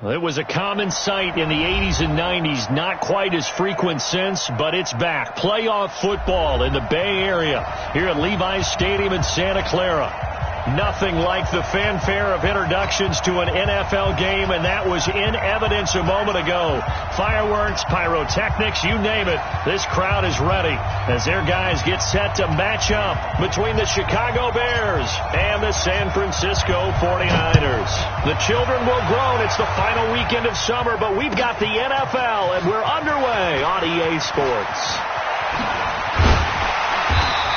It was a common sight in the 80s and 90s, not quite as frequent since, but it's back. Playoff football in the Bay Area here at Levi's Stadium in Santa Clara. Nothing like the fanfare of introductions to an NFL game, and that was in evidence a moment ago. Fireworks, pyrotechnics, you name it. This crowd is ready as their guys get set to match up between the Chicago Bears and the San Francisco 49ers. The children will groan. It's the final weekend of summer, but we've got the NFL, and we're underway on EA Sports.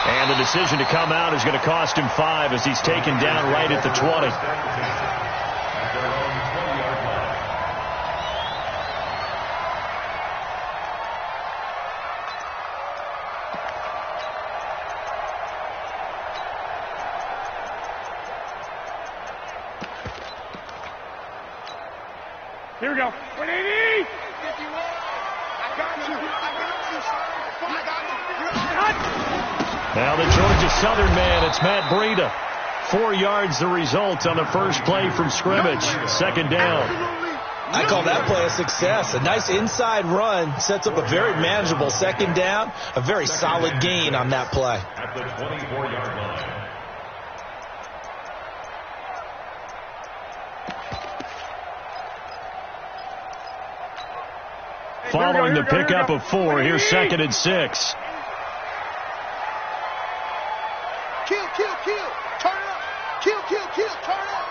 And the decision to come out is going to cost him 5 as he's taken down right at the 20. Here we go. 180! 51! I got you! I got you! Now the Georgia Southern man, it's Matt Breida. 4 yards the result on the first play from scrimmage. Second down. I call that play a success. A nice inside run sets up a very manageable second down. A very solid gain on that play. At the 24-yard line. Following the pickup of 4, here's 2nd and 6. Kill, turn it up. Kill, turn it up.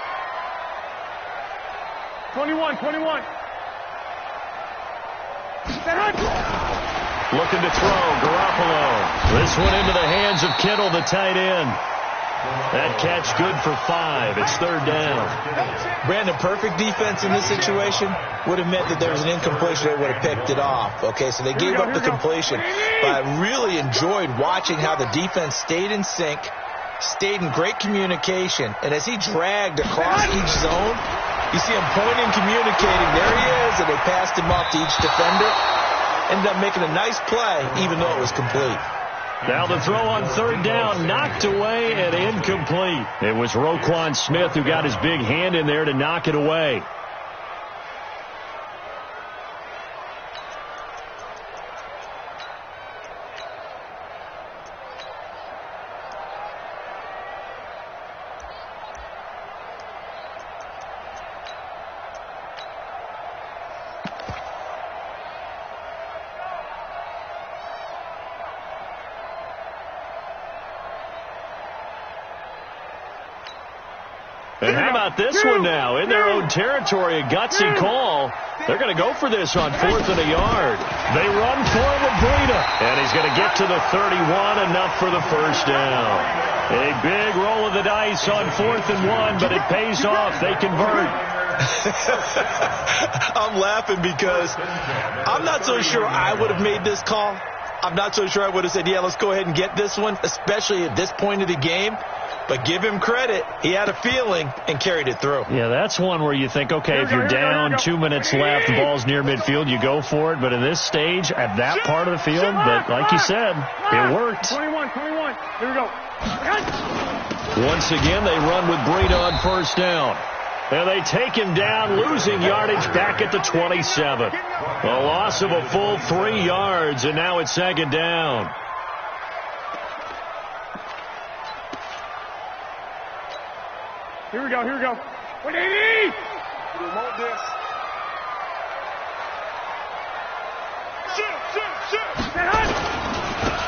21. Looking to throw, Garoppolo. This one into the hands of Kittle, the tight end. That catch good for 5. It's 3rd down. Brandon, perfect defense in this situation would have meant that there was an incompletion. They would have picked it off. Okay, so they gave up the completion. But I really enjoyed watching how the defense stayed in sync, stayed in great communication. And as he dragged across each zone, you see him pointing, communicating. There he is, and they passed him off to each defender. Ended up making a nice play, even though it was complete. Now the throw on 3rd down, knocked away and incomplete. It was Roquan Smith who got his big hand in there to knock it away. And how about this one now? In their own territory, a gutsy call. They're going to go for this on 4th and a yard. They run for it with Breida. And he's going to get to the 31, enough for the first down. A big roll of the dice on 4th and 1, but it pays off. They convert. I'm laughing because I'm not so sure I would have made this call. I'm not so sure I would have said, yeah, let's go ahead and get this one, especially at this point of the game. But give him credit. He had a feeling and carried it through. Yeah, that's one where you think, okay, if you're down, 2 minutes left, the ball's near midfield, you go for it. But in this stage, at that part of the field, but like you said, it worked. 21. Here we go. Once again, they run with Breida on 1st down. And they take him down, losing yardage back at the 27. A loss of a full 3 yards, and now it's 2nd down. Here we go. 180! We want this. Shoot!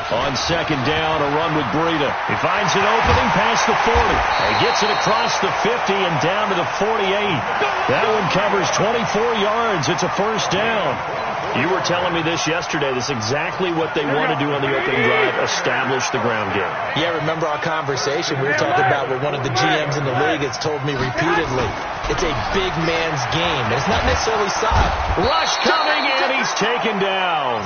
On 2nd down, a run with Breida. He finds an opening past the 40. He gets it across the 50 and down to the 48. That one covers 24 yards. It's a 1st down. You were telling me this yesterday. This is exactly what they want to do on the opening drive, establish the ground game. Yeah, remember our conversation we were talking about what one of the GMs in the league has told me repeatedly. It's a big man's game. It's not necessarily side. Rush coming, and he's taken down.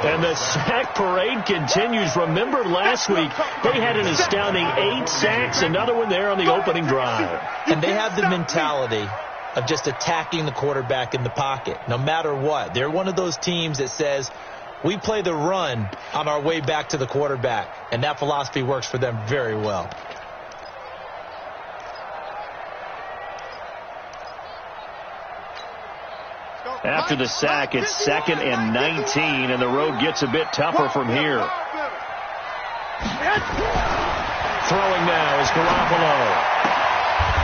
And the sack parade continues. Remember last week, they had an astounding 8 sacks, another one there on the opening drive. And they have the mentality of just attacking the quarterback in the pocket, no matter what. They're one of those teams that says, we play the run on our way back to the quarterback, and that philosophy works for them very well. After the sack, it's 2nd and 19, and the road gets a bit tougher from here. Throwing now is Garoppolo.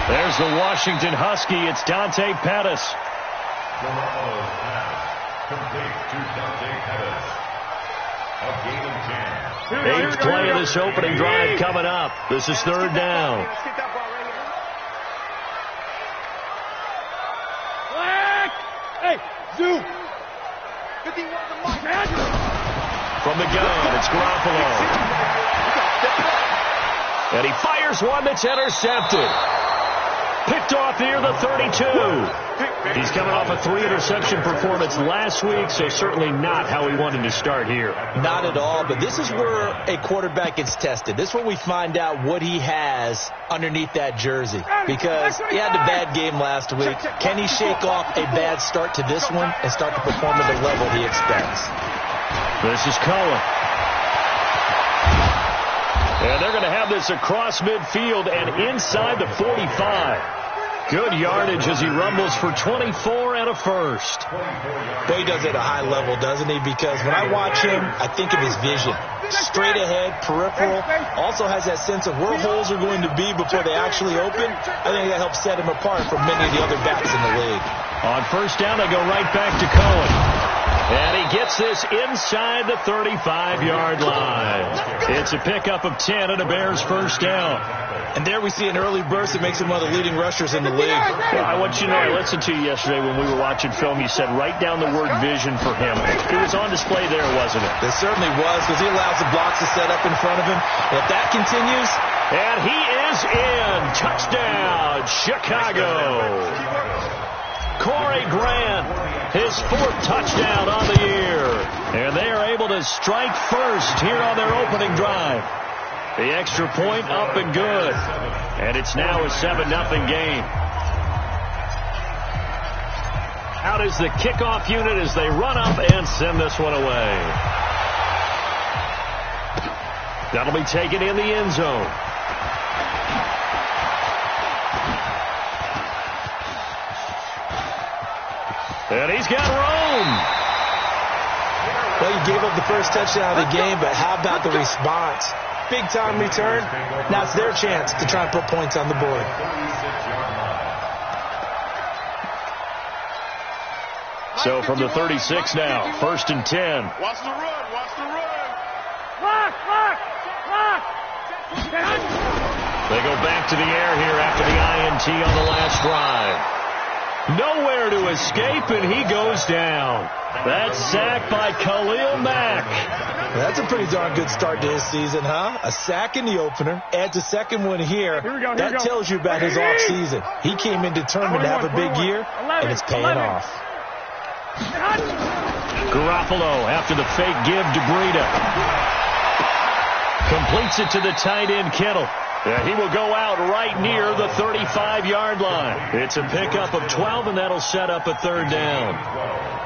There's the Washington Husky. It's Dante Pettis. Garoppolo's pass complete to Dante Pettis. A gain of 10. 8th play of this opening drive coming up. This is 3rd down. Hey, Zoo. From the gun, it's Garoppolo. And he fires one that's intercepted. Picked off near the 32. He's coming off a 3-interception performance last week, so certainly not how he wanted to start here. Not at all, but this is where a quarterback gets tested. This is where we find out what he has underneath that jersey. Because he had a bad game last week. Can he shake off a bad start to this one and start to perform at the level he expects? This is Cohen. And they're going to have this across midfield and inside the 45. Good yardage as he rumbles for 24 and a first. Boy, he does it at a high level, doesn't he? Because when I watch him, I think of his vision. Straight ahead, peripheral. Also has that sense of where holes are going to be before they actually open. I think that helps set him apart from many of the other backs in the league. On first down, they go right back to Cohen. And he gets this inside the 35-yard line. It's a pickup of 10 and a Bears first down. And there we see an early burst that makes him one of the leading rushers in the league. Well, I want you to know, I listened to you yesterday when we were watching film. You said write down the word vision for him. It was on display there, wasn't it? It certainly was, because he allows the blocks to set up in front of him. And if that continues... And he is in. Touchdown, Chicago. Corey Grant, his 4th touchdown on the year. And they are able to strike first here on their opening drive. The extra point up and good. And it's now a 7-0 game. Out is the kickoff unit as they run up and send this one away. That'll be taken in the end zone. And he's got room. Well, he gave up the first touchdown of the game, but how about the response? Big-time return. Now it's their chance to try and put points on the board. So from the 36 now, 1st and 10. Watch the run. Watch the run. Lock. They go back to the air here after the INT on the last drive. Nowhere to escape, and he goes down. That's sacked by Khalil Mack. That's a pretty darn good start to his season, huh? A sack in the opener, adds a second one here. That tells you about his offseason. He came in determined to have a big year, and it's paying off. Garoppolo after the fake give to Breida. Completes it to the tight end Kittle. Yeah, he will go out right near the 35-yard line. It's a pickup of 12, and that'll set up a 3rd down.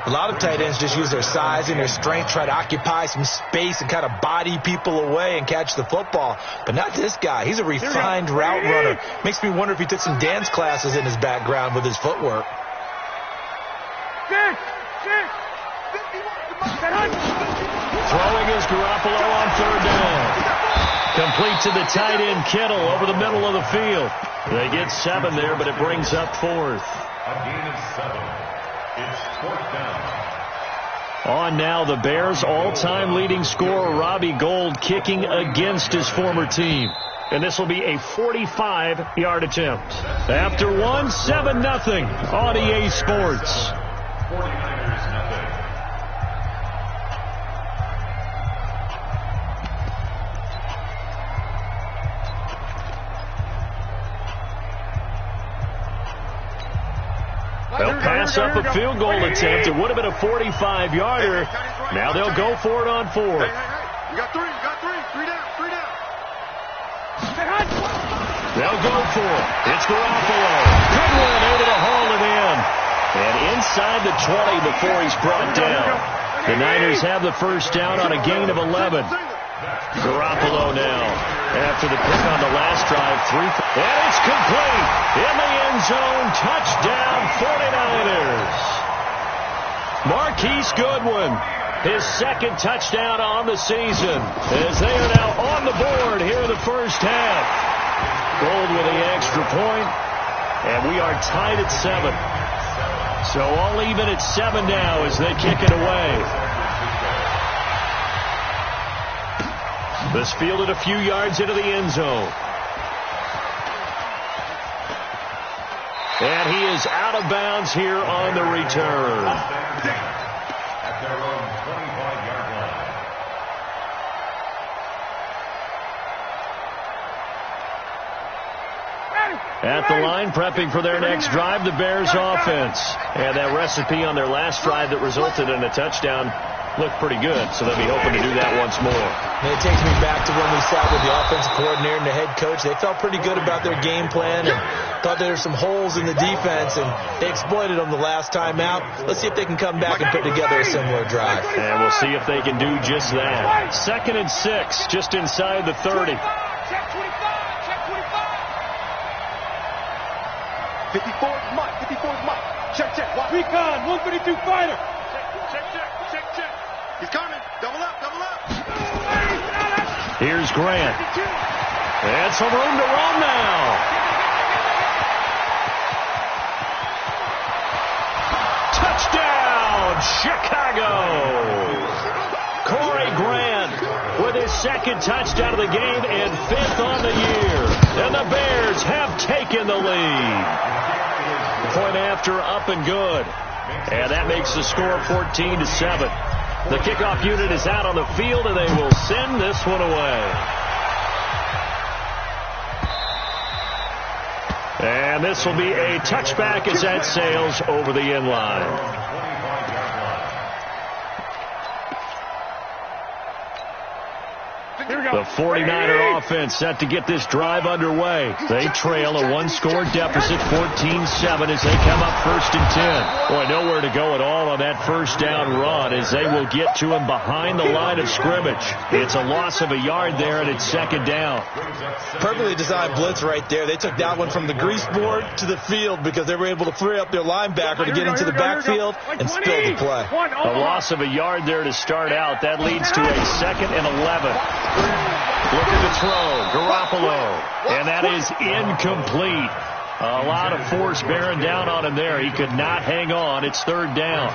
A lot of tight ends just use their size and their strength, try to occupy some space and kind of body people away and catch the football. But not this guy. He's a refined route runner. Makes me wonder if he took some dance classes in his background with his footwork. Throwing is Garoppolo on 3rd down. Complete to the tight end Kittle over the middle of the field. They get 7 there, but it brings up 4th. A gain of 7. It's 4th down. On now, the Bears' all-time leading scorer, Robbie Gould, kicking against his former team. And this will be a 45-yard attempt. After 7-0 on EA Sports. 49ers nothing. They'll pass up a field goal attempt. It would have been a 45-yarder. Now they'll go for it on 4th. You got 3. You got 3. 3 down. 3 down. They'll go for it. It's Garoppolo. Goodwin able to haul it in. And inside the 20 before he's brought down. The Niners have the first down on a gain of 11. Garoppolo now. After the pick on the last drive, 3. And it's complete. In the end zone, touchdown 49ers. Marquise Goodwin, his second touchdown on the season, as they are now on the board here in the first half. Gold with the extra point, and we are tied at 7. So all even at 7 now as they kick it away. This fielded a few yards into the end zone. And he is out of bounds here on the return. At their own 25-yard line. At the line, prepping for their next drive, the Bears offense. And that recipe on their last drive that resulted in a touchdown looked pretty good, so they'll be hoping to do that once more. And it takes me back to when we sat with the offensive coordinator and the head coach. They felt pretty good about their game plan and thought there were some holes in the defense, and they exploited them the last time out. Let's see if they can come back and put together a similar drive. And we'll see if they can do just that. 2nd and 6, just inside the 30. Check 25. Check 25. 54 is Mike. 54 is Mike. Check. Watch. Recon. 132 fighter. Check. He's coming. Double up. Here's Grant. And some room to run now. Touchdown, Chicago. Corey Grant with his second touchdown of the game and 5th on the year. And the Bears have taken the lead. Point after, up and good. And that makes the score 14-7. The kickoff unit is out on the field, and they will send this one away. And this will be a touchback as that sails over the end line. The 49er offense set to get this drive underway. They trail a one-score deficit, 14-7, as they come up 1st and 10. Boy, nowhere to go at all on that first down run as they will get to him behind the line of scrimmage. It's a loss of a yard there, and it's 2nd down. Perfectly designed blitz right there. They took that one from the grease board to the field because they were able to free up their linebacker to get into the backfield and spill the play. A loss of a yard there to start out. That leads to a 2nd and 11. Look at the throw, Garoppolo, and that is incomplete. A lot of force bearing down on him there. He could not hang on. It's 3rd down.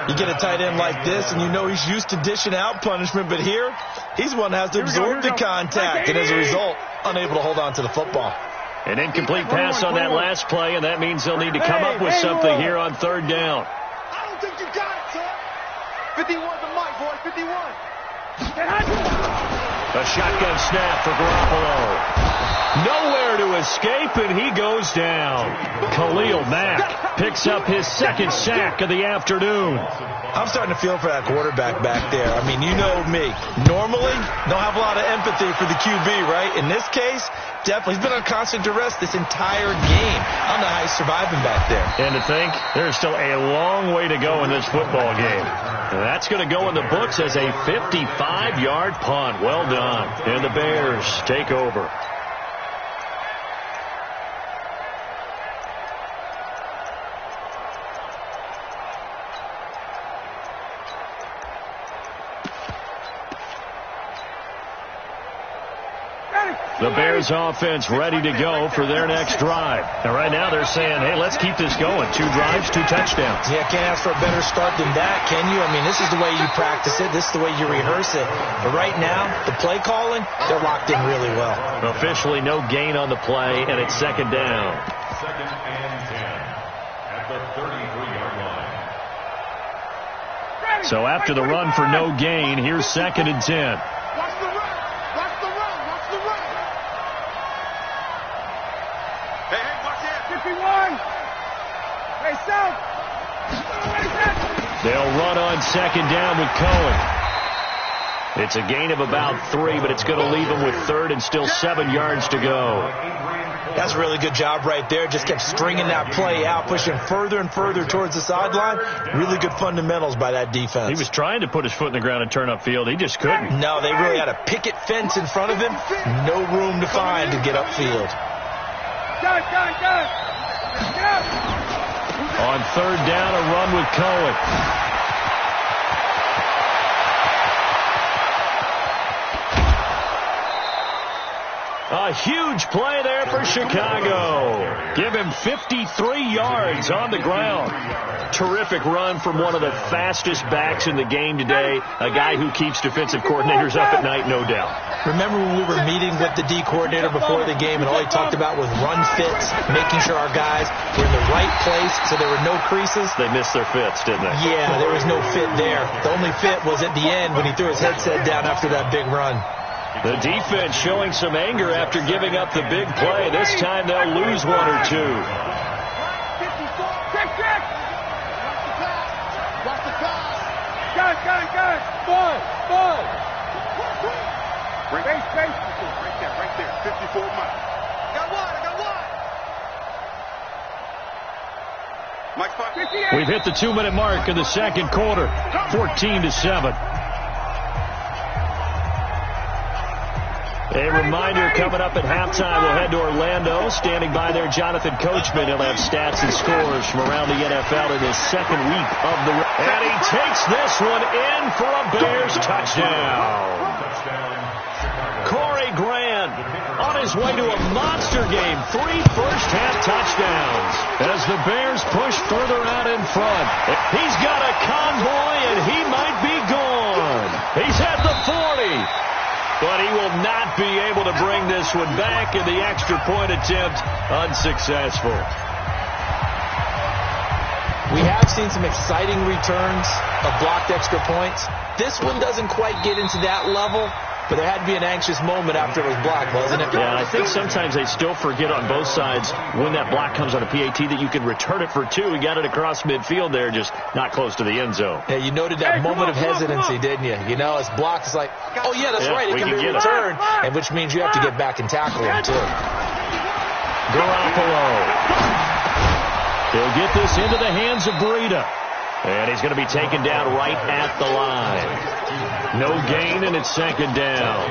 You get a tight end like this, and you know he's used to dishing out punishment, but here, he's one that has to absorb the contact, and as a result, unable to hold on to the football. An incomplete pass on that last play, and that means they'll need to come up with something here on 3rd down. I don't think you got it, son. 51 to Mike, boy. 51. A shotgun snap for Garoppolo. Nowhere to escape, and he goes down. Khalil Mack picks up his 2nd sack of the afternoon. I'm starting to feel for that quarterback back there. I mean, you know me. Normally, don't have a lot of empathy for the QB, right? In this case, definitely. He's been on constant duress this entire game. I don't know how he's surviving back there. And to think, there's still a long way to go in this football game. And that's going to go in the books as a 55-yard punt. Well done. And the Bears take over. The Bears offense ready to go for their next drive. And right now they're saying, hey, let's keep this going. 2 drives, 2 touchdowns. Yeah, can't ask for a better start than that, can you? I mean, this is the way you practice it. This is the way you rehearse it. But right now, the play calling, they're locked in really well. Officially no gain on the play, and it's 2nd down. 2nd and 10 at the 33-yard line. So after the run for no gain, here's 2nd and 10. Watch the run. Watch the run. Watch the run. Hey, watch it. 51. Hey, south. They'll run on 2nd down with Cohen. It's a gain of about 3, but it's going to leave them with 3rd and still 7 yards to go. That's a really good job right there. Just kept stringing that play out, pushing further and further towards the sideline. Really good fundamentals by that defense. He was trying to put his foot in the ground and turn upfield. He just couldn't. No, they really had a picket fence in front of him. No room to find to get upfield. Done. On 3rd down, a run with Cohen. A huge play there for Chicago. Give him 53 yards on the ground. Terrific run from one of the fastest backs in the game today. A guy who keeps defensive coordinators up at night, no doubt. Remember when we were meeting with the D coordinator before the game and all he talked about was run fits, making sure our guys were in the right place so there were no creases? They missed their fits, didn't they? Yeah, there was no fit there. The only fit was at the end when he threw his headset down after that big run. The defense showing some anger after giving up the big play. This time they'll lose one or two. Watch the pass. Guys. Ball. Right there. 54 Mike. I got one. Mike 5. We've hit the 2-minute mark in the second quarter. 14-7. A reminder coming up at halftime, we'll head to Orlando. Standing by there, Jonathan Coachman. He'll have stats and scores from around the NFL in his second week of the... And he takes this one in for a Bears touchdown. Corey Grant on his way to a monster game. 3 first-half touchdowns as the Bears push further out in front. He's got a convoy, and he might be gone. He's at the 40. But he will not be able to bring this one back, and the extra point attempt unsuccessful. We have seen some exciting returns of blocked extra points. This one doesn't quite get into that level, but there had to be an anxious moment after it was blocked, wasn't it? Yeah, I think sometimes they still forget on both sides when that block comes on a PAT that you can return it for 2. He got it across midfield there, just not close to the end zone. Yeah, you noted that moment of hesitancy, didn't you? You know, it's blocked. It's like, oh, yeah, that's right. It can be returned, and which means you have to get back and tackle him, too. Garoppolo. He'll get this into the hands of Breida. And he's going to be taken down right at the line. No gain, and it's second down.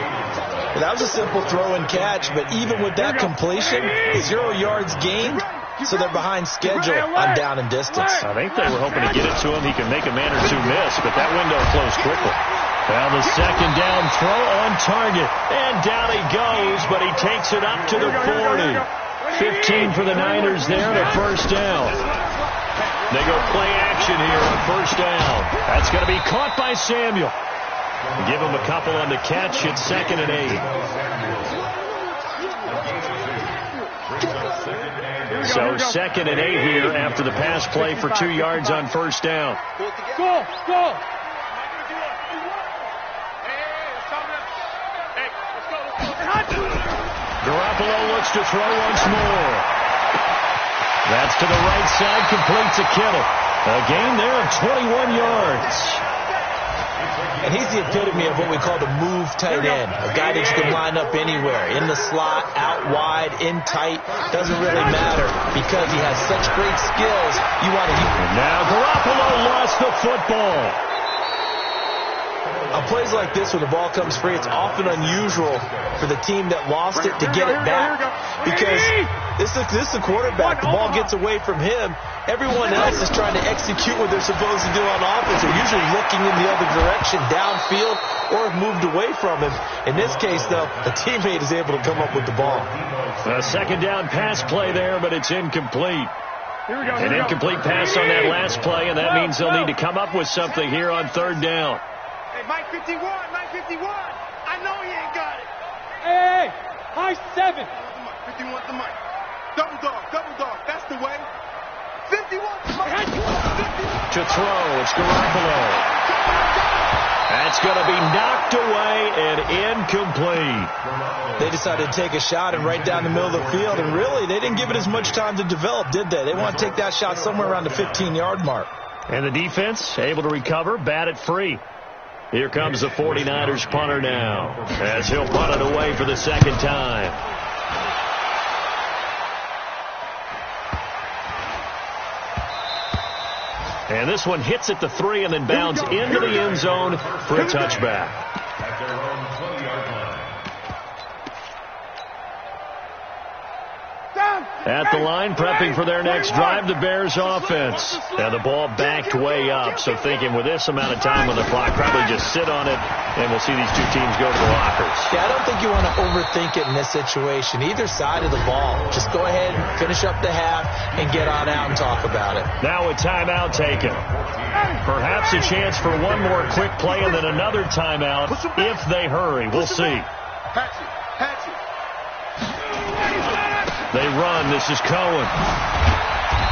Well, that was a simple throw and catch, but even with that completion, 0 yards gained, so they're behind schedule on down and distance. I think they were hoping to get it to him. He can make a man or two miss, but that window closed quickly. Well, the second down throw on target, and down he goes, but he takes it up to the 40. 15 for the Niners there, the first down. They go play action here on first down. That's going to be caught by Samuel. Give him a couple on the catch. It's 2nd and 8. So 2nd and 8 here after the pass play for 2 yards on first down. Go. Garoppolo looks to throw once more. That's to the right side, complete to Kittle. A gain there of 21 yards. And he's the epitome of what we call the move tight end. A guy that you can line up anywhere. In the slot, out wide, in tight. Doesn't really matter because he has such great skills. You want to use him. Now Garoppolo lost the football. On plays like this where the ball comes free, it's often unusual for the team that lost it to get it back. Because this is the quarterback. The ball gets away from him. Everyone else is trying to execute what they're supposed to do on offense. They're usually looking in the other direction, downfield, or have moved away from him. In this case, though, the teammate is able to come up with the ball. A second down pass play there, but it's incomplete. An incomplete pass on that last play, and that means they'll need to come up with something here on third down. Hey, Mike 51. I know he ain't got it. Hey, high 7. 51 to Mike. Double dog. That's the way. 51 to Mike. To throw, it's Garoppolo. That's going to be knocked away and incomplete. They decided to take a shot and right down the middle of the field, and really, they didn't give it as much time to develop, did they? They want to take that shot somewhere around the 15-yard mark. And the defense able to recover, bat it free. Here comes the 49ers punter now, as he'll punt it away for the second time. And this one hits at the 3 and then bounds into the end zone for a touchback. At the line, prepping for their next drive, the Bears offense. Now the ball backed way up, so thinking with this amount of time on the clock, probably just sit on it, and we'll see these two teams go to the lockers. Yeah, I don't think you want to overthink it in this situation. Either side of the ball. Just go ahead and finish up the half and get on out and talk about it. Now a timeout taken. Perhaps a chance for one more quick play and then another timeout if they hurry. We'll see. They run. This is Cohen.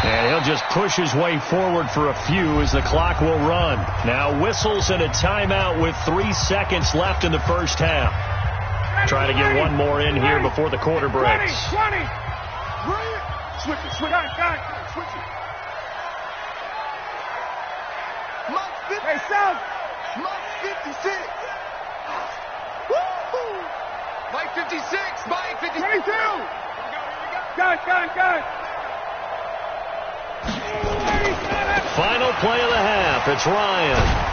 And he'll just push his way forward for a few as the clock will run. Now whistles and a timeout with 3 seconds left in the first half. Trying to get one more in here before the quarter breaks. 20. Switch it. Switch it. Hey, South. Mike 56. Woo! Mike 56. Mike 52. 22. Gun. Final play of the half. It's Ryan.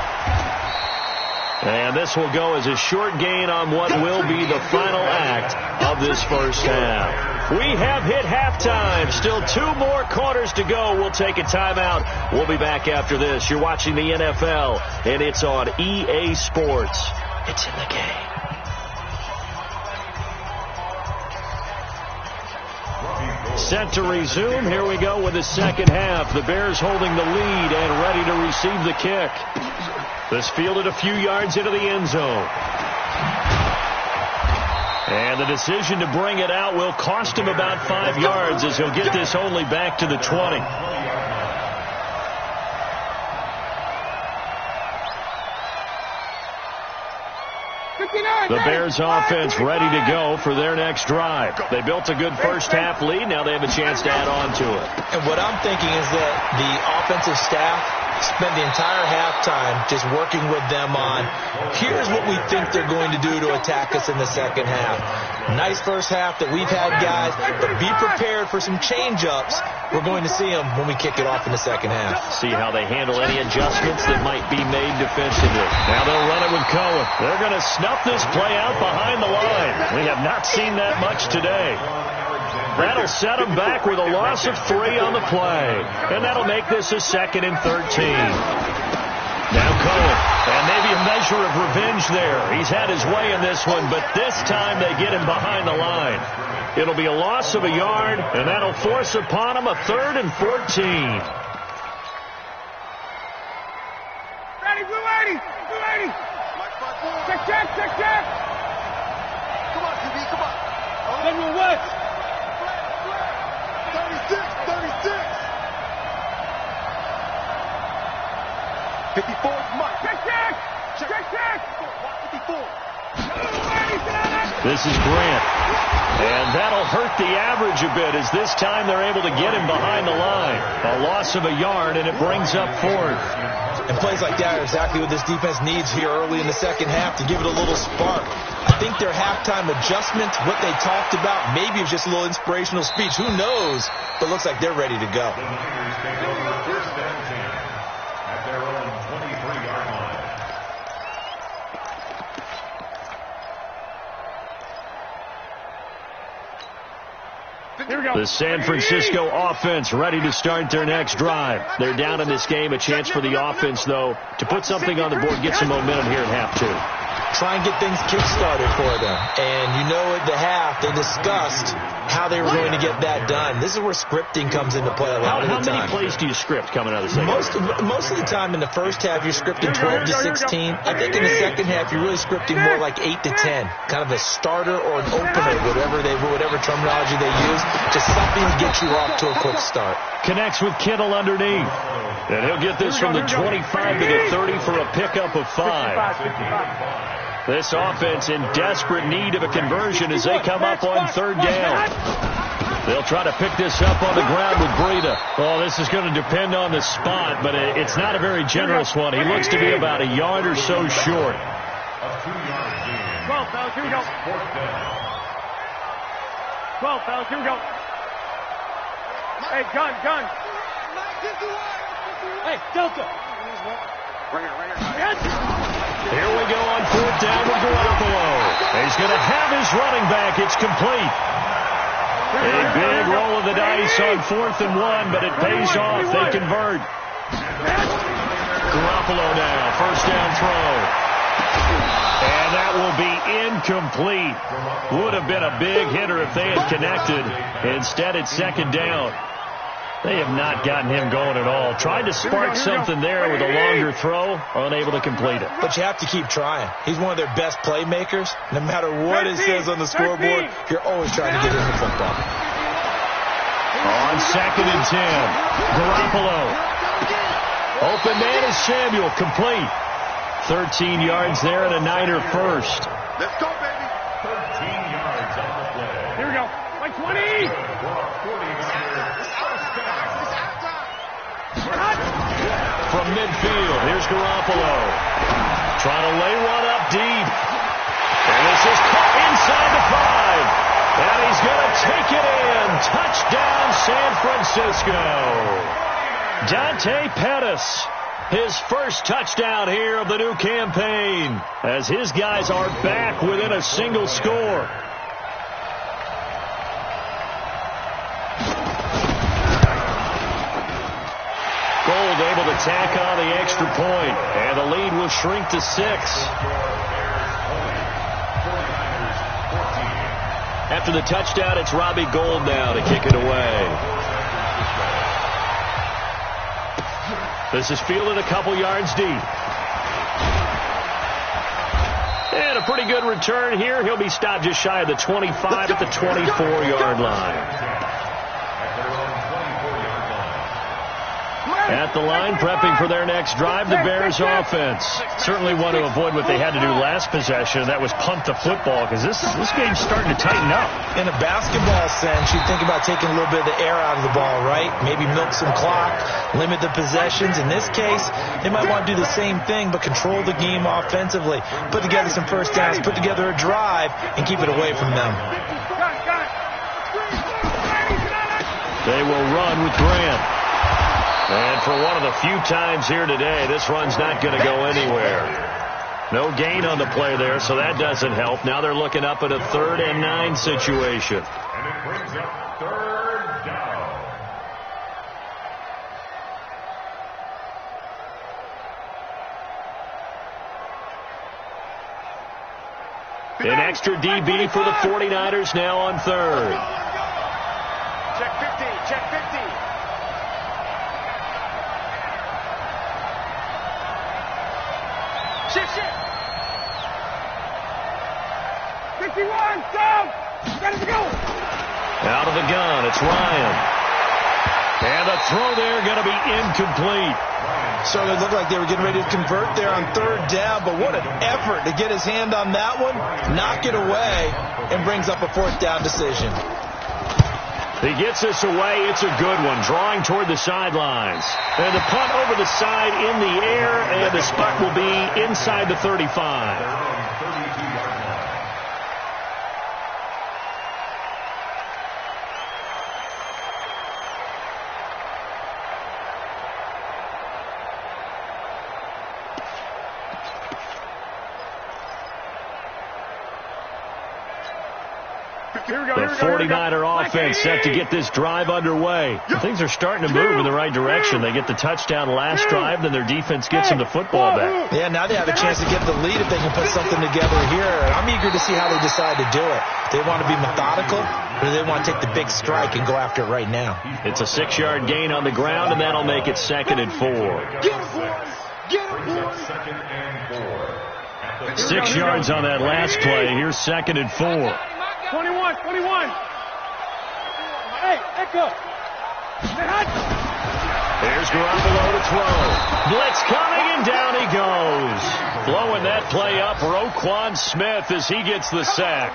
And this will go as a short gain on what will be the final act of this first half. We have hit halftime. Still 2 more quarters to go. We'll take a timeout. We'll be back after this. You're watching the NFL, and it's on EA Sports. It's in the game. Set to resume. Here we go with the second half. The Bears holding the lead and ready to receive the kick. This fielded a few yards into the end zone. And the decision to bring it out will cost him about 5 yards as he'll get this only back to the 20. The Bears offense ready to go for their next drive. They built a good first half lead. Now they have a chance to add on to it. And what I'm thinking is that the offensive staff spent the entire halftime just working with them on, here's what we think they're going to do to attack us in the second half. Nice first half that we've had, guys, but be prepared for some change-ups. We're going to see them when we kick it off in the second half. See how they handle any adjustments that might be made defensively. Now they'll run it with Cohen. They're going to snuff this play out behind the line. We have not seen that much today. That'll set them back with a loss of 3 on the play. And that'll make this a 2nd and 13. Now Cohen. And maybe a measure of revenge there. He's had his way in this one, but this time they get him behind the line. It'll be a loss of a yard, and that'll force upon him a 3rd and 14. Ready, Blue 80. Check. Come on, QB, come on. General West. 36. 54, Mike. Check. 54. This is Grant. And that'll hurt the average a bit as this time they're able to get him behind the line. A loss of a yard, and it brings up 4th. And plays like that are exactly what this defense needs here early in the second half to give it a little spark. I think their halftime adjustments, what they talked about, maybe it was just a little inspirational speech. Who knows? But it looks like they're ready to go. Here we go. The San Francisco offense ready to start their next drive. They're down in this game. A chance for the offense, though, to put something on the board, get some momentum here at half 2. Try and get things kick-started for them. And you know at the half, they discussed how they were going to get that done. This is where scripting comes into play a lot of the time. How many plays do you script coming out of the second half? Most of the time in the first half, you're scripting 12 to 16. I think in the second half, you're really scripting more like 8 to 10. Kind of a starter or an opener, whatever terminology they use. Just something to get you off to a quick start. Connects with Kittle underneath. And he'll get this from the 25 to the 30 for a pickup of 5. This offense in desperate need of a conversion as they come up on 3rd down. They'll try to pick this up on the ground with Breida. Oh, this is going to depend on the spot, but it's not a very generous one. He looks to be about a yard or so short. 12, fellas, here we go. 12, fellas, here we go. Hey, gun. Hey, Delta. Here we go on 4th down with Garoppolo. He's going to have his running back. It's complete. A big roll of the dice on 4th and 1, but it pays off. They convert. Garoppolo now, first down throw. And that will be incomplete. Would have been a big hitter if they had connected. Instead, it's 2nd down. They have not gotten him going at all. Tried to spark something there with a longer throw, unable to complete it. But you have to keep trying. He's one of their best playmakers. No matter what it says on the scoreboard, you're always trying to get him the football. On 2nd and 10, Garoppolo. Open man is Samuel, complete. 13 yards there and a Niner first. Let's go, baby. 13 yards on the play. Here we go. Like 20. From midfield, here's Garoppolo. Trying to lay one up deep. And this is caught inside the 5. And he's going to take it in. Touchdown, San Francisco. Dante Pettis, his first touchdown here of the new campaign, as his guys are back within a single score. Gold able to tack on the extra point, and the lead will shrink to 6. After the touchdown, it's Robbie Gould now to kick it away. This is fielded a couple yards deep. And a pretty good return here. He'll be stopped just shy of the 25 at the 24-yard line. At the line, prepping for their next drive, the Bears offense. Certainly want to avoid what they had to do last possession. That was punt the football, because this game's starting to tighten up. In a basketball sense, you think about taking a little bit of the air out of the ball, right? Maybe milk some clock, limit the possessions. In this case, they might want to do the same thing, but control the game offensively. Put together some first downs, put together a drive, and keep it away from them. They will run with Grant. And for one of the few times here today, this run's not going to go anywhere. No gain on the play there, so that doesn't help. Now they're looking up at a 3rd and 9 situation. And it brings up 3rd down. An extra DB for the 49ers now on 3rd. Check 50, check 50. Shift. 51, down. Ready to go. Out of the gun, it's Ryan. And the throw there going to be incomplete. So it looked like they were getting ready to convert there on 3rd down, but what an effort to get his hand on that one, knock it away, and brings up a 4th down decision. He gets this away. It's a good one. Drawing toward the sidelines. And the punt over the side in the air, and the spot will be inside the 35. The 49er offense set to get this drive underway. Things are starting to move in the right direction. They get the touchdown last drive, then their defense gets them the football back. Yeah, now they have a chance to get the lead if they can put something together here. I'm eager to see how they decide to do it. They want to be methodical, or they want to take the big strike and go after it right now. It's a 6-yard gain on the ground, and that'll make it 2nd and 4. Get him, boys. Get him, boys. 2nd and 4. 6 yards on that last play. Here's 2nd and 4. 21. Hey, Echo. There's Garoppolo to throw. Blitz coming, and down he goes. Blowing that play up, Roquan Smith, as he gets the sack.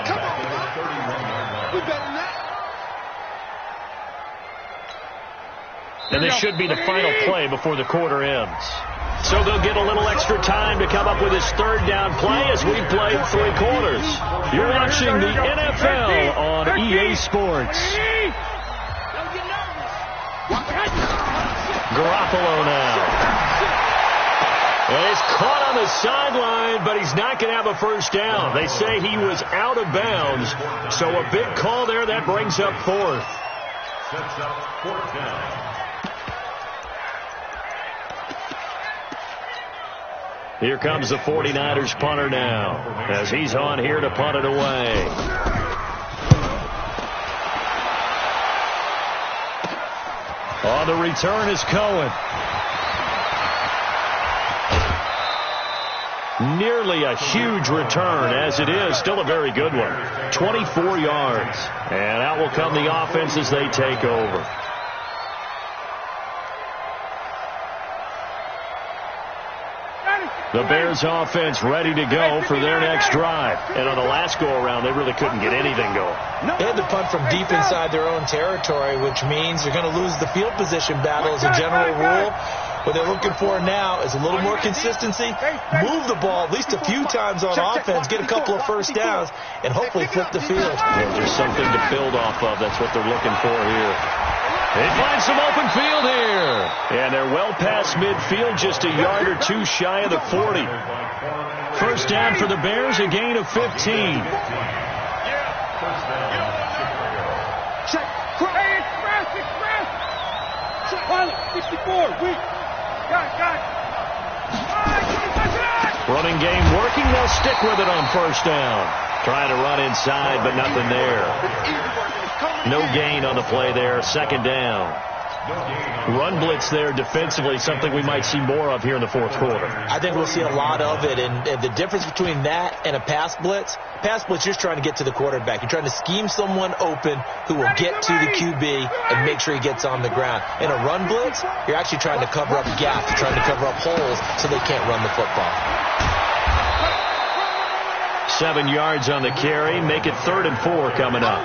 Come on, we better than that. And this should be the final play before the quarter ends. So they'll get a little extra time to come up with his 3rd down play as we played 3 quarters. You're watching the NFL on EA Sports. Garoppolo now. And he's caught on the sideline, but he's not going to have a first down. They say he was out of bounds, so a big call there. That brings up fourth. Sets up fourth down. Here comes the 49ers punter now, as he's on here to punt it away. On the return is Cohen. Nearly a huge return, as it is. Still a very good one. 24 yards. And out will come the offense as they take over. The Bears offense ready to go for their next drive. And on the last go-around, they really couldn't get anything going. They had to punt from deep inside their own territory, which means they're going to lose the field position battle as a general rule. What they're looking for now is a little more consistency, move the ball at least a few times on offense, get a couple of first downs, and hopefully flip the field. Yeah, there's something to build off of. That's what they're looking for here. They find some open field here. And they're well past midfield, just a yard or two shy of the 40. First down for the Bears, a gain of 15. Check. Hey, express. Pilot, 64, weak. Got it. Running game working. They'll stick with it on first down. Trying to run inside, but nothing there. No gain on the play there. Second down. Run blitz there defensively, something we might see more of here in the fourth quarter. I think we'll see a lot of it, and the difference between that and a pass blitz, you're just trying to get to the quarterback. You're trying to scheme someone open who will get to the QB and make sure he gets on the ground. In a run blitz, you're actually trying to cover up gaps, you're trying to cover up holes so they can't run the football. 7 yards on the carry. Make it 3rd and 4 coming up.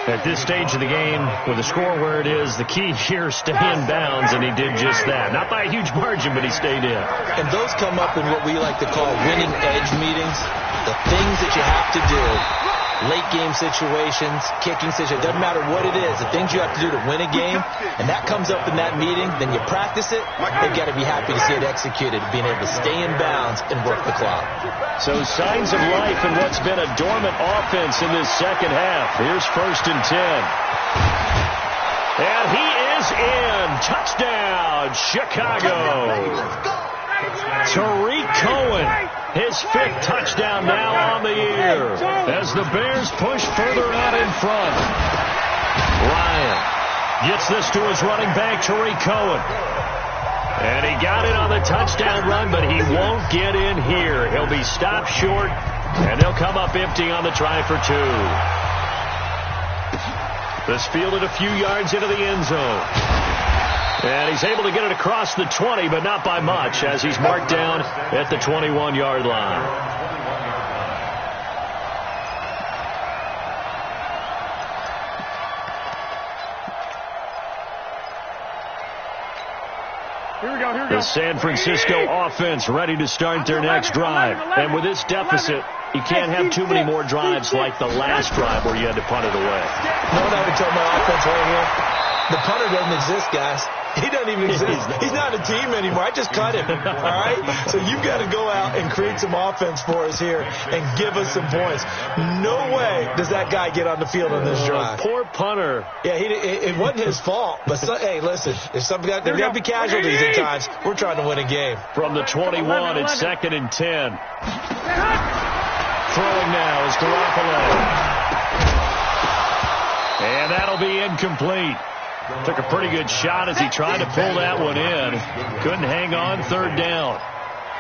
At this stage of the game, with the score where it is, the key here, stay in bounds, and he did just that. Not by a huge margin, but he stayed in. And those come up in what we like to call winning edge meetings. The things that you have to do, late game situations, kicking situations, doesn't matter what it is, the things you have to do to win a game, and that comes up in that meeting, then you practice it, they've got to be happy to see it executed, being able to stay in bounds and work the clock. So signs of life in what's been a dormant offense in this second half. Here's 1st and 10. And he is in. Touchdown, Chicago. Tariq Cohen, his 5th touchdown now on the year as the Bears push further out in front. Ryan gets this to his running back, Tariq Cohen. And he got it on the touchdown run, but he won't get in here. He'll be stopped short, and they'll come up empty on the try for 2. This fielded a few yards into the end zone. And he's able to get it across the 20, but not by much, as he's marked down at the 21-yard line. The San Francisco offense ready to start their next drive. And with this deficit, you can't have too many more drives like the last drive where you had to punt it away. You know what I would tell my offense right here? The punter doesn't exist, guys. He doesn't even exist. He's not a team anymore. I just cut him. All right? So you've got to go out and create some offense for us here and give us some points. No way does that guy get on the field on this drive. Poor punter. Yeah, it wasn't his fault. But, hey, listen, if somebody got to be casualties at times, we're trying to win a game. From the 21, it's 2nd and 10. Throwing now is Garoppolo. And that'll be incomplete. Took a pretty good shot as he tried to pull that one in. Couldn't hang on. 3rd down.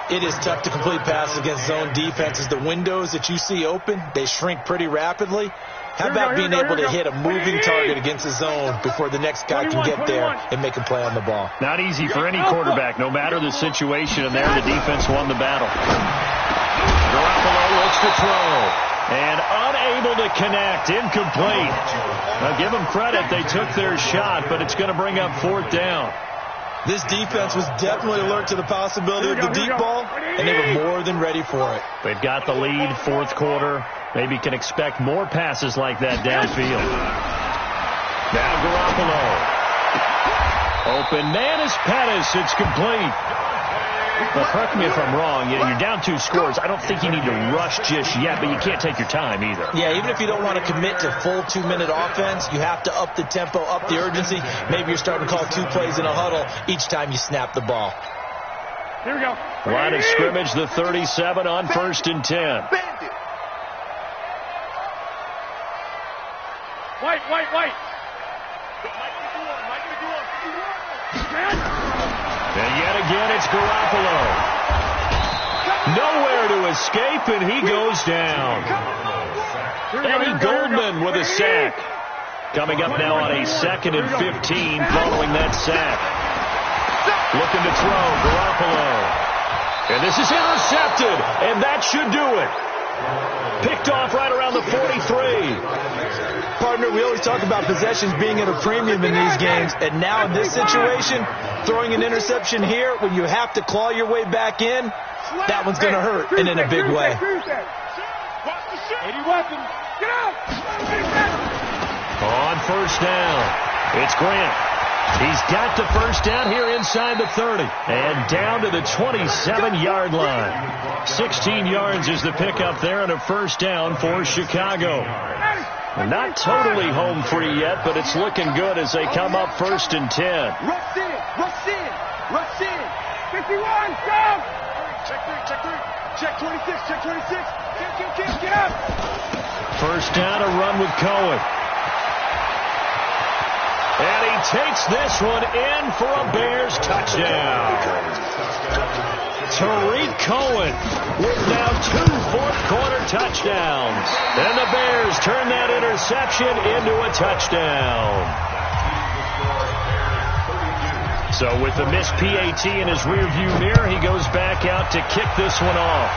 It is tough to complete passes against zone defenses. The windows that you see open, they shrink pretty rapidly. How about being able to hit a moving target against the zone before the next guy can get there and make a play on the ball? Not easy for any quarterback, no matter the situation. And there, the defense won the battle. Garoppolo looks to throw. And unable to connect. Incomplete. Now, give them credit. They took their shot, but it's going to bring up 4th down. This defense was definitely alert to the possibility of the deep ball, and they were more than ready for it. They've got the lead, 4th quarter. Maybe can expect more passes like that downfield. Now Garoppolo. Open man is Pettis. It's complete. Well, correct me if I'm wrong. You're down 2 scores. I don't think you need to rush just yet, but you can't take your time either. Yeah, even if you don't want to commit to full 2-minute offense, you have to up the tempo, up the urgency. Maybe you're starting to call 2 plays in a huddle each time you snap the ball. Here we go. Line of scrimmage, the 37 on 1st and 10. White. And yet again, it's Garoppolo. Nowhere to escape, and he goes down. Eddie Goldman with a sack. Coming up now on a 2nd and 15 following that sack. Looking to throw, Garoppolo. And this is intercepted, and that should do it. Picked off right around the 43. Partner, we always talk about possessions being at a premium in these games, and now in this situation, throwing an interception here when you have to claw your way back in, that one's going to hurt, and in a big way. 80 weapons. Get out. On 1st down, it's Grant. He's got the 1st down here inside the 30. And down to the 27-yard line. 16 yards is the pickup there and a 1st down for Chicago. Not totally home free yet, but it's looking good as they come up 1st and 10. Rush in. 51, go. Check 26. Get up. 1st down, a run with Cohen. And he takes this one in for a Bears touchdown. Tariq Cohen with now 2 fourth-quarter touchdowns. And the Bears turn that interception into a touchdown. So with the missed PAT in his rearview mirror, he goes back out to kick this one off.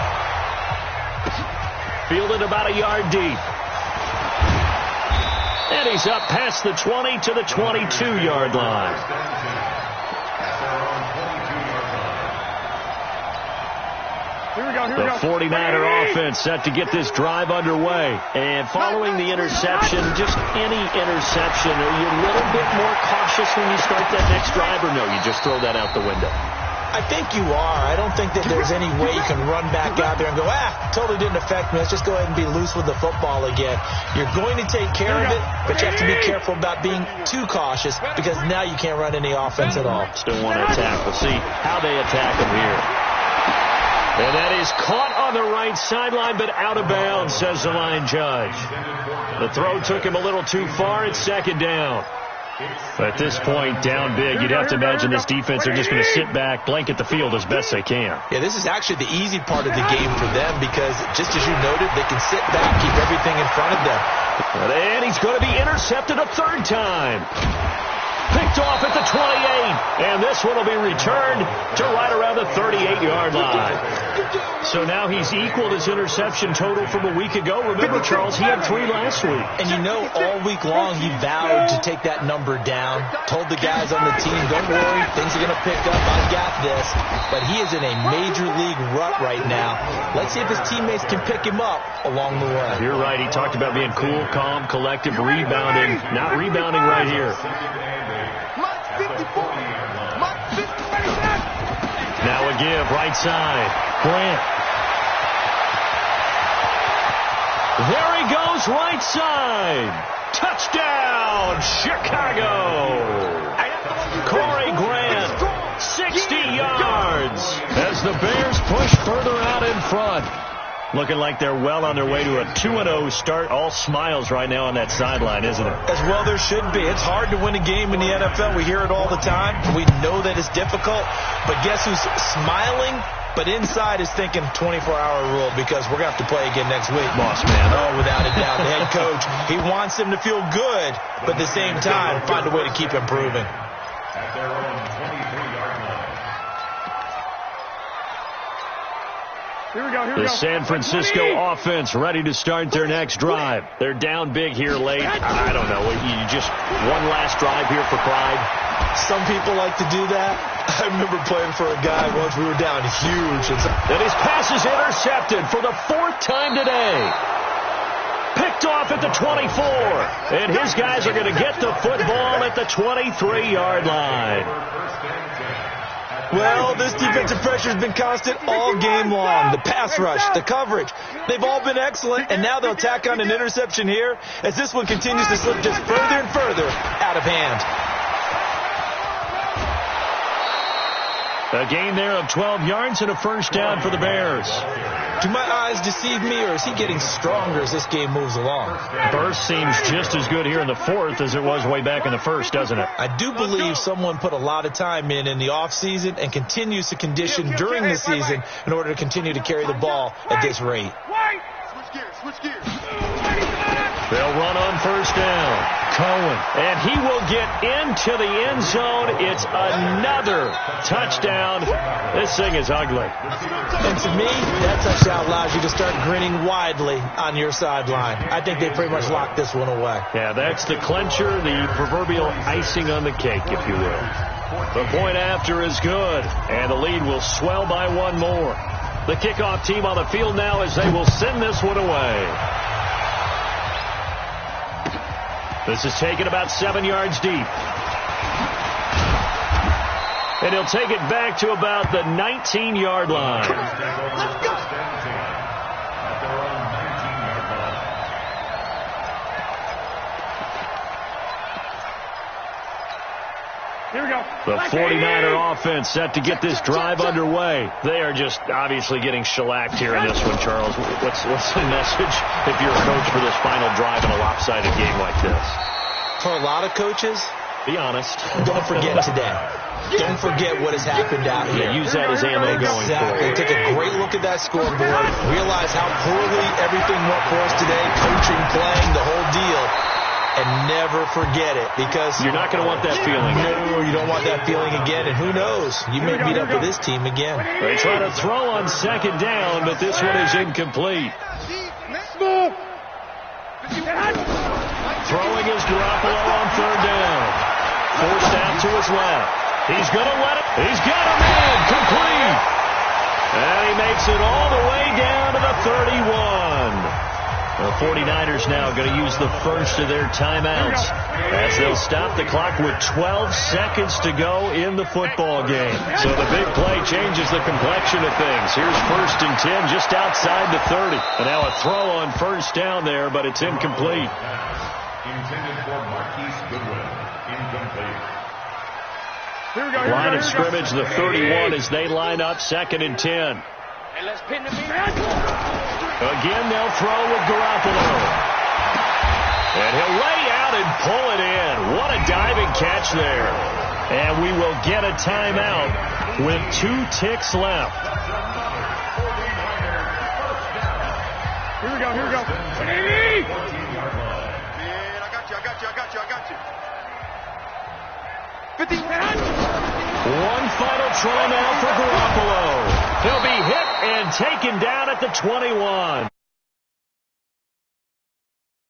Fielded about a yard deep. And he's up past the 20 to the 22-yard line. The 49er offense set to get this drive underway. And following the interception, just any interception, are you a little bit more cautious when you start that next drive, or no, you just throw that out the window? I think you are. I don't think that there's any way you can run back out there and go, totally didn't affect me. Let's just go ahead and be loose with the football again. You're going to take care of it, but you have to be careful about being too cautious because now you can't run any offense at all. Still want to attack. We'll see how they attack him here. And that is caught on the right sideline, but out of bounds, says the line judge. The throw took him a little too far. It's 2nd down. At this point, down big, you'd have to imagine this defense are just going to sit back, blanket the field as best they can. Yeah, this is actually the easy part of the game for them because, just as you noted, they can sit back, keep everything in front of them. And he's going to be intercepted a 3rd time. Picked off at the 28, and this one will be returned to right around the 38-yard line. So now he's equaled his interception total from a week ago. Remember, Charles, he had 3 last week. And you know, all week long he vowed to take that number down, told the guys on the team, don't worry, things are going to pick up, I got this. But he is in a major league rut right now. Let's see if his teammates can pick him up along the way. You're right, he talked about being cool, calm, collective, rebounding. Not rebounding right here. Now a give, right side. Grant. There he goes, right side. Touchdown, Chicago. Corey Grant, 60 yards as the Bears push further out in front. Looking like they're well on their way to a 2-0 start. All smiles right now on that sideline, isn't it? As well there should be. It's hard to win a game in the NFL. We hear it all the time. We know that it's difficult. But guess who's smiling? But inside is thinking 24-hour rule because we're going to have to play again next week. Boss man. Oh, without a doubt. The head coach, he wants them to feel good, but at the same time, find a way to keep improving. At their own 23-yard line. Here we go. The San Francisco offense ready to start their next drive. They're down big here late. I don't know. You just one last drive here for pride. Some people like to do that. I remember playing for a guy once. We were down huge. And his pass is intercepted for the 4th time today. Picked off at the 24. And his guys are going to get the football at the 23-yard line. Well, this defensive pressure has been constant all game long. The pass rush, the coverage, they've all been excellent, and now they'll tack on an interception here as this one continues to slip just further and further out of hand. A gain there of 12 yards and a first down for the Bears. Do my eyes deceive me, or is he getting stronger as this game moves along? Burst seems just as good here in the fourth as it was way back in the first, doesn't it? I do believe someone put a lot of time in the offseason and continues to condition during the season in order to continue to carry the ball at this rate. Switch gears, switch gears. They'll run on first down. Cohen, and he will get into the end zone. It's another touchdown. This thing is ugly. And to me, that touchdown allows you to start grinning widely on your sideline. I think they pretty much locked this one away. Yeah, that's the clincher, the proverbial icing on the cake, if you will. The point after is good, and the lead will swell by one more. The kickoff team on the field now as they will send this one away. This is taken about 7 yards deep. And he'll take it back to about the 19-yard line. Let's go. Here we go. The 49er offense set to get this drive underway. They are just obviously getting shellacked here in this one, Charles. What's the message if you're a coach for this final drive in a lopsided game like this? For a lot of coaches, be honest. Don't forget today. Don't forget what has happened out here. Yeah, use that as ammo going Exactly. forward. Take a great look at that scoreboard. Realize how poorly everything went for us today. Coaching, playing, the whole deal. And never forget it, because you're not going to want that feeling. No, you don't want that feeling again. And who knows? You may meet up with this team again. They try to throw on second down, but this one is incomplete. Throwing is Garoppolo on third down. Forced out to his left. He's going to let it. He's got him in. Complete. And he makes it all the way down to the 31. The 49ers now going to use the first of their timeouts as they'll stop the clock with 12 seconds to go in the football game. So the big play changes the complexion of things. Here's 1st and 10 just outside the 30. And now a throw on first down there, but it's incomplete. Intended for Marquise Goodwin. Incomplete. Here we go. Line of scrimmage, the 31 as they line up 2nd and 10. And let's pin the Again, they'll throw with Garoppolo. And he'll lay out and pull it in. What a diving catch there. And we will get a timeout with 2 ticks left. Here we go. Here we go. Man, I got you. 50. One final try now for Garoppolo. He'll be hit and taken down at the 21.